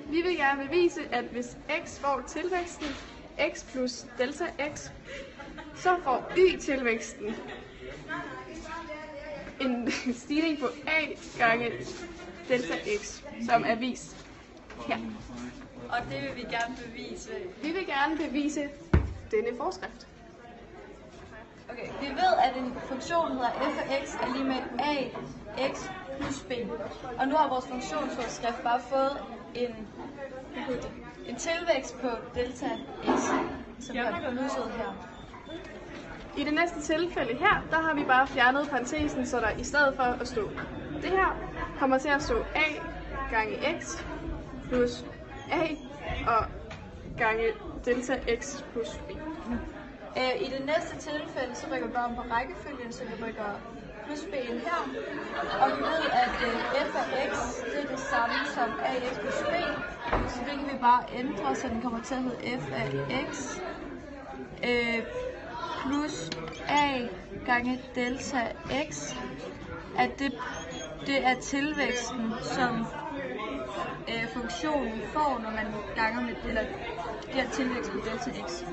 Vi vil gerne bevise, at hvis x får tilvæksten x plus delta x, så får y-tilvæksten en stigning på a gange delta x, som er vist her. Og det vil vi gerne bevise. Vi vil gerne bevise denne forskrift. Okay, vi ved, at en funktion hedder f af x er lige med ax plus b. Og nu har vores funktionsforskrift bare fået en tilvækst på delta x, som er plusset her. I det næste tilfælde her, der har vi bare fjernet parentesen, så der i stedet for at stå det her, kommer til at stå a gange x plus a og gange delta x plus b. I det næste tilfælde, så rykker vi bare om på rækkefølgen, så vi rykker plus b'en her. Og vi ved, at f af x, det er det samme som ax plus b, så det kan vi bare ændre, så den kommer til at hedde f af x plus a gange delta x, at det er tilvæksten, som funktionen får, når man ganger med, eller det er tilvækst på delta x.